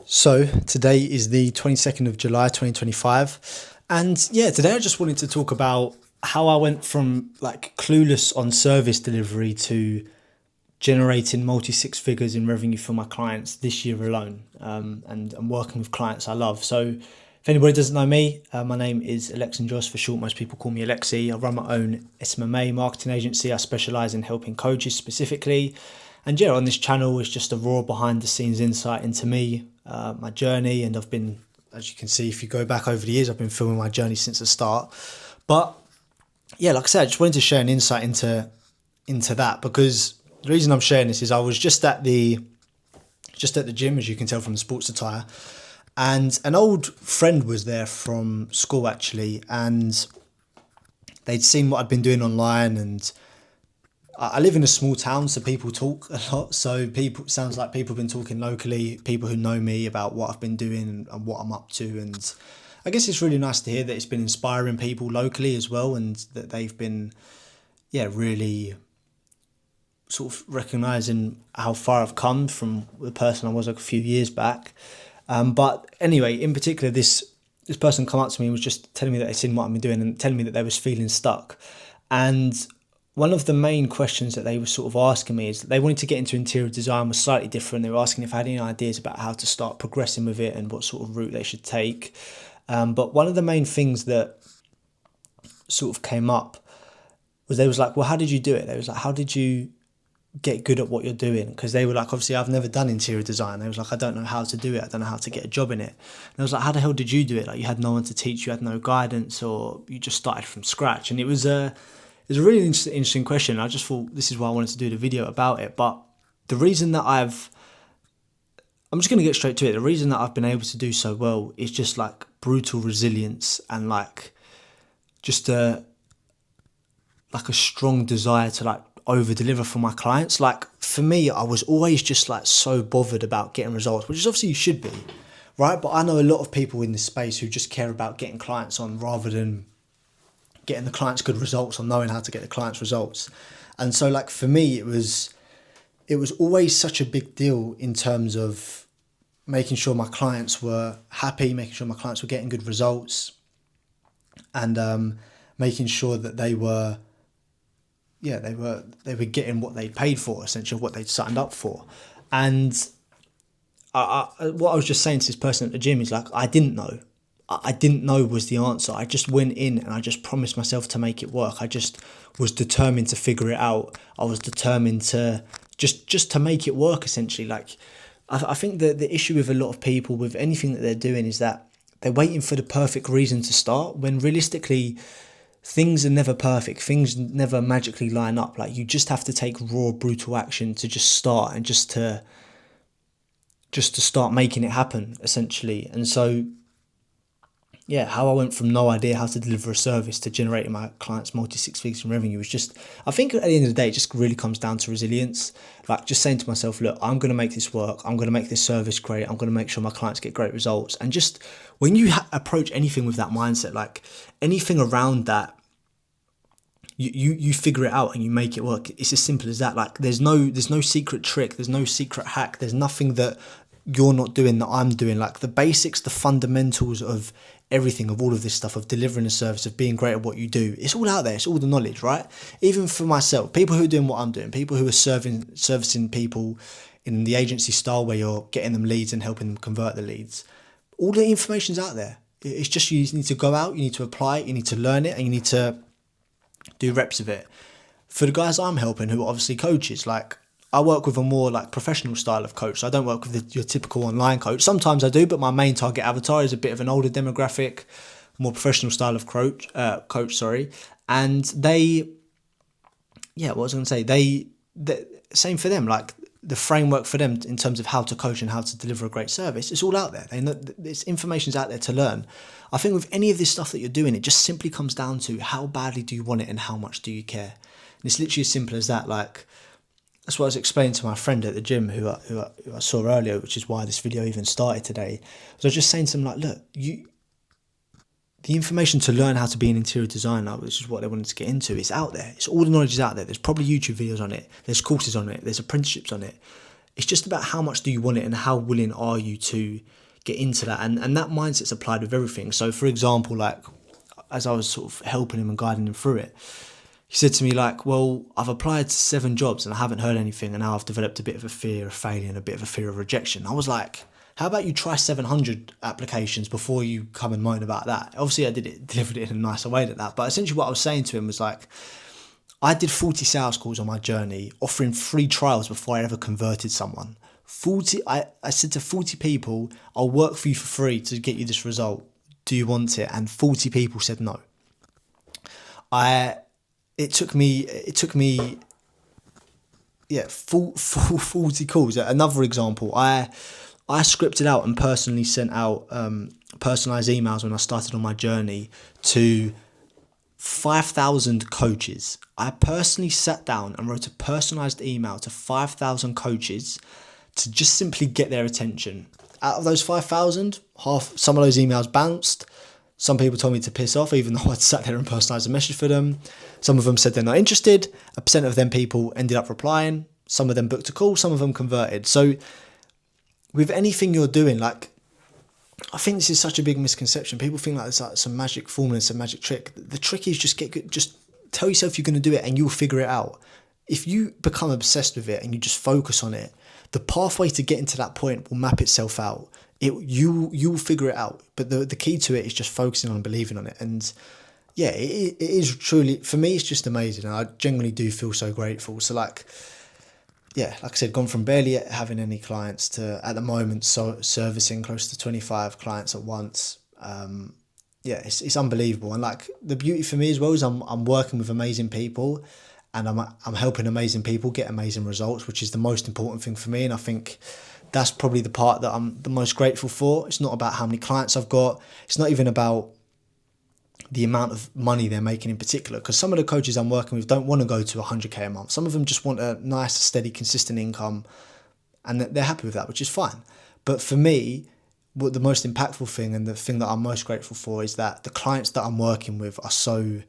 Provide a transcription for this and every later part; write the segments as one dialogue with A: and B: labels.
A: So today is the 22nd of July 2025, and yeah, today I just wanted to talk about how I went from like clueless on service delivery to generating multi six figures in revenue for my clients this year alone, and I'm working with clients I love. So if anybody doesn't know me, my name is Alex and Joss for short. Most people call me Alexi. I run my own SMMA marketing agency. I specialize in helping coaches specifically. And yeah, on this channel is just a raw behind the scenes insight into me, my journey. And I've been, as you can see, if you go back over the years, I've been filming my journey since the start. But yeah, like I said, I just wanted to share an insight into that, because the reason I'm sharing this is I was just at the gym, as you can tell from the sports attire, and an old friend was there from school actually, and they'd seen what I'd been doing online. And I live in a small town, so people talk a lot. So people, sounds like people have been talking locally, people who know me, about what I've been doing and what I'm up to. And I guess it's really nice to hear that it's been inspiring people locally as well, and that they've been, yeah, really sort of recognizing how far I've come from the person I was like a few years back. But anyway, in particular, this person come up to me and was just telling me that they'd seen what I've been doing and telling me that they was feeling stuck. And one of the main questions that they were sort of asking me is that they wanted to get into interior design, was slightly different. They were asking if I had any ideas about how to start progressing with it and what sort of route they should take. But one of the main things that sort of came up was they was like, well, how did you do it? They was like, how did you get good at what you're doing? Because they were like, obviously I've never done interior design. They was like, I don't know how to do it. I don't know how to get a job in it. And I was like, how the hell did you do it? Like, you had no one to teach, you had no guidance, or you just started from scratch? And it was a really interesting question. I just thought this is why I wanted to do the video about it. But the reason that I'm just going to get straight to it. The reason that I've been able to do so well is just like brutal resilience, and like just a strong desire to like over deliver for my clients. Like for me, I was always just like so bothered about getting results, which is obviously you should be, right? But I know a lot of people in this space who just care about getting clients on rather than getting the clients good results or knowing how to get the clients results. And so like for me, it was always such a big deal in terms of making sure my clients were happy, making sure my clients were getting good results, and making sure that they were getting what they paid for, essentially what they'd signed up for. And what I was just saying to this person at the gym is like, I didn't know. I didn't know was the answer. I just went in and I just promised myself to make it work. I just was determined to figure it out. I was determined to just to make it work, essentially. Like, I think that the issue with a lot of people with anything that they're doing is that they're waiting for the perfect reason to start, when realistically things are never perfect. Things never magically line up. Like, you just have to take raw, brutal action to just start, and just to start making it happen, essentially. And so, yeah, how I went from no idea how to deliver a service to generating my clients multi six figures in revenue was just, I think at the end of the day, it just really comes down to resilience. Like, just saying to myself, look, I'm going to make this work. I'm going to make this service great. I'm going to make sure my clients get great results. And just when you approach anything with that mindset, like anything around that, you figure it out and you make it work. It's as simple as that. Like, there's no secret trick. There's no secret hack. There's nothing that you're not doing that I'm doing. Like, the basics, the fundamentals of everything, of all of this stuff, of delivering a service, of being great at what you do, it's all out there. It's all the knowledge, right? Even for myself, people who are doing what I'm doing, people who are servicing people in the agency style where you're getting them leads and helping them convert the leads, all the information's out there. It's just, you need to go out, you need to apply it, you need to learn it, and you need to do reps of it. For the guys I'm helping, who are obviously coaches, like, I work with a more like professional style of coach. So I don't work with your typical online coach. Sometimes I do, but my main target avatar is a bit of an older demographic, more professional style of coach. And they, yeah, what was I going to say? The same for them. Like, the framework for them in terms of how to coach and how to deliver a great service, it's all out there. They know this information's out there to learn. I think with any of this stuff that you're doing, it just simply comes down to how badly do you want it and how much do you care. And it's literally as simple as that. Like, that's what I was explaining to my friend at the gym who I saw earlier, which is why this video even started today. So I was just saying to him, like, look, the information to learn how to be an interior designer, which is what they wanted to get into, is out there. It's all the knowledge is out there. There's probably YouTube videos on it. There's courses on it. There's apprenticeships on it. It's just about how much do you want it and how willing are you to get into that. And that mindset's applied with everything. So for example, like as I was sort of helping him and guiding him through it, he said to me like, well, I've applied to 7 jobs and I haven't heard anything, and now I've developed a bit of a fear of failure and a bit of a fear of rejection. I was like, how about you try 700 applications before you come and moan about that? Obviously I delivered it in a nicer way than that, but essentially what I was saying to him was like, I did 40 sales calls on my journey, offering free trials before I ever converted someone. I said to 40 people, I'll work for you for free to get you this result. Do you want it? And 40 people said no. It took me 40 calls. Another example, I scripted out and personally sent out personalized emails when I started on my journey to 5,000 coaches. I personally sat down and wrote a personalized email to 5,000 coaches to just simply get their attention. Out of those 5,000, some of those emails bounced. Some people told me to piss off, even though I'd sat there and personalised a message for them. Some of them said they're not interested. 1% of them people ended up replying. Some of them booked a call. Some of them converted. So with anything you're doing, like, I think this is such a big misconception. People think like it's like some magic formula, some magic trick. The trick is just tell yourself you're going to do it and you'll figure it out. If you become obsessed with it and you just focus on it, the pathway to getting to that point will map itself out. You'll figure it out, but the key to it is just focusing on and believing on it. And yeah, it is truly, for me, it's just amazing, and I genuinely do feel so grateful. So like I said, gone from barely having any clients to at the moment servicing close to 25 clients at once. It's unbelievable. And like the beauty for me as well is I'm working with amazing people, and I'm helping amazing people get amazing results, which is the most important thing for me. And I think that's probably the part that I'm the most grateful for. It's not about how many clients I've got. It's not even about the amount of money they're making in particular, because some of the coaches I'm working with don't want to go to 100k a month. Some of them just want a nice, steady, consistent income, and they're happy with that, which is fine. But for me, what the most impactful thing and the thing that I'm most grateful for is that the clients that I'm working with are so,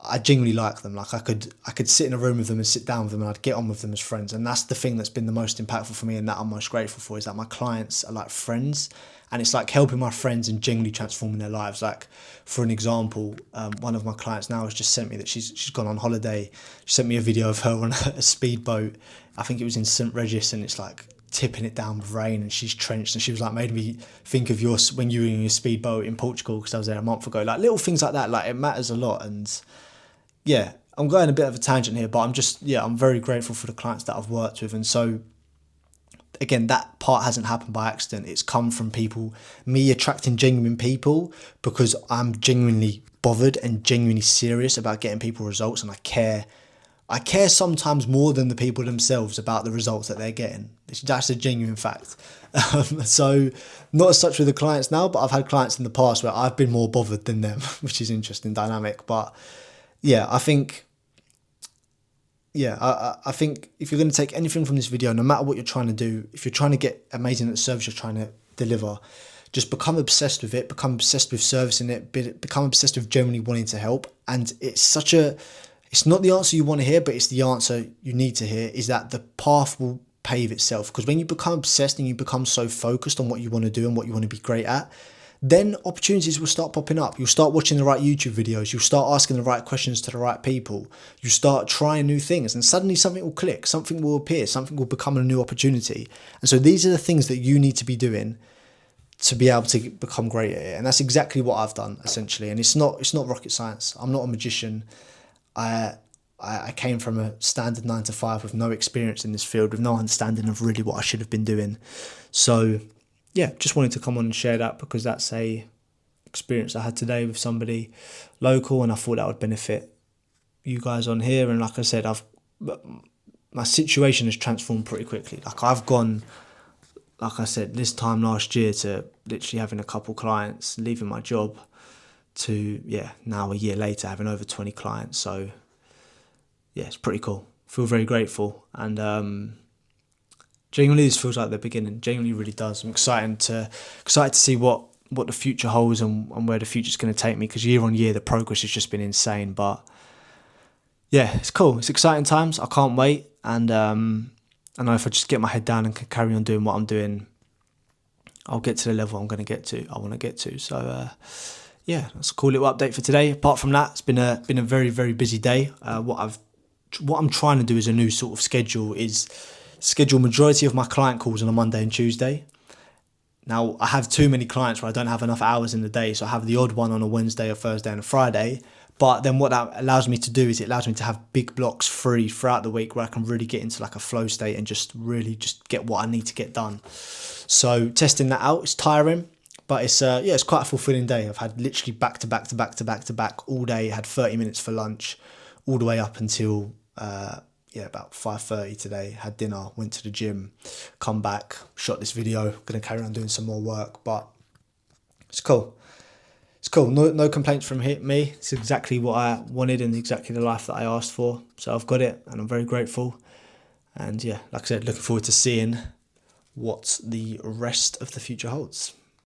A: I genuinely like them. Like I could sit in a room with them and sit down with them and I'd get on with them as friends. And that's the thing that's been the most impactful for me and that I'm most grateful for, is that my clients are like friends, and it's like helping my friends and genuinely transforming their lives. Like for an example, one of my clients now has just sent me that she's gone on holiday. She sent me a video of her on a speedboat. I think it was in St. Regis, and it's like tipping it down with rain and she's drenched, and she was like, made me think of when you were in your speedboat in Portugal, because I was there a month ago. Like little things like that, like it matters a lot. And yeah, I'm going a bit of a tangent here, but I'm very grateful for the clients that I've worked with. And so again, that part hasn't happened by accident. It's come from me attracting genuine people, because I'm genuinely bothered and genuinely serious about getting people results, and I care sometimes more than the people themselves about the results that they're getting. That's a genuine fact. So not as such with the clients now, but I've had clients in the past where I've been more bothered than them, which is interesting dynamic. But yeah, I think if you're going to take anything from this video, no matter what you're trying to do, if you're trying to get amazing at the service you're trying to deliver, just become obsessed with it, become obsessed with servicing it, become obsessed with genuinely wanting to help. And it's not the answer you want to hear, but it's the answer you need to hear, is that the path will pave itself. Because when you become obsessed and you become so focused on what you want to do and what you want to be great at, then opportunities will start popping up. You'll start watching the right YouTube videos. You'll start asking the right questions to the right people. You start trying new things, and suddenly something will click, something will appear, something will become a new opportunity. And so these are the things that you need to be doing to be able to become great at it. And that's exactly what I've done, essentially. And it's not rocket science. I'm not a magician. I came from a standard 9 to 5 with no experience in this field, with no understanding of really what I should have been doing. So yeah, just wanted to come on and share that, because that's a experience I had today with somebody local, and I thought that would benefit you guys on here. And like I said, my situation has transformed pretty quickly. Like I've gone, like I said, this time last year to literally having a couple clients, leaving my job, to now a year later having over 20 clients. So yeah, it's pretty cool. Feel very grateful, and genuinely this feels like the beginning. Genuinely really does. I'm excited to see what the future holds and where the future's going to take me, because year on year the progress has just been insane. But yeah, it's cool. It's exciting times. I can't wait, and I know if I just get my head down and can carry on doing what I'm doing, I'll get to the level I want to get to. So yeah, that's a cool little update for today. Apart from that, it's been a very, very busy day. What I'm trying to do as a new sort of schedule is schedule majority of my client calls on a Monday and Tuesday. Now, I have too many clients where I don't have enough hours in the day, so I have the odd one on a Wednesday, a Thursday and a Friday. But then what that allows me to do is it allows me to have big blocks free throughout the week where I can really get into like a flow state and just really just get what I need to get done. So testing that out is tiring, but it's quite a fulfilling day. I've had literally back to back all day, had 30 minutes for lunch, all the way up until about 5:30 today. Had dinner, went to the gym, come back, shot this video. Gonna carry on doing some more work, but it's cool. It's cool. No complaints from me. It's exactly what I wanted and exactly the life that I asked for. So I've got it, and I'm very grateful. And yeah, like I said, looking forward to seeing what the rest of the future holds.